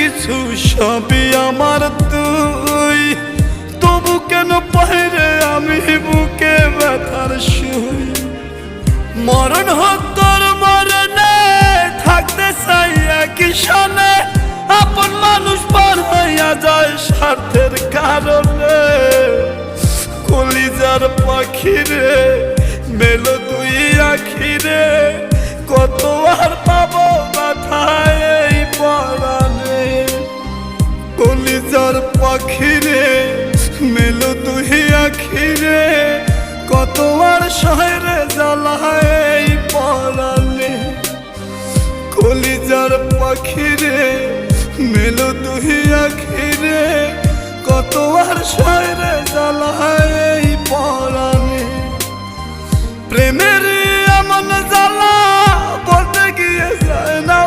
কিছু সবই আমার তুই, তবু কেন পাইরে আমি বুকে ব্যথার শুই। মরণ হোক তোর মরণে থাকতে চাই একই সনে, আপন মানুষ পার হইয়া যায় স্বার্থের কারণে। কলিজার পাখিরে মেলো তুই আখিরে, কত আর পাবো মাথায় এই পরাণে। কলিজার পাখিরে মেলো তুই আখিরে, কত আর শহরে জ্বালায় এই পরাণে। কলিজার পাখিরে মেলো তুই আখিরে, কত আর শহরে জ্বালায় এই পরাণে। প্রেমের এমন জ্বালা বলতে গিয়ে যায় না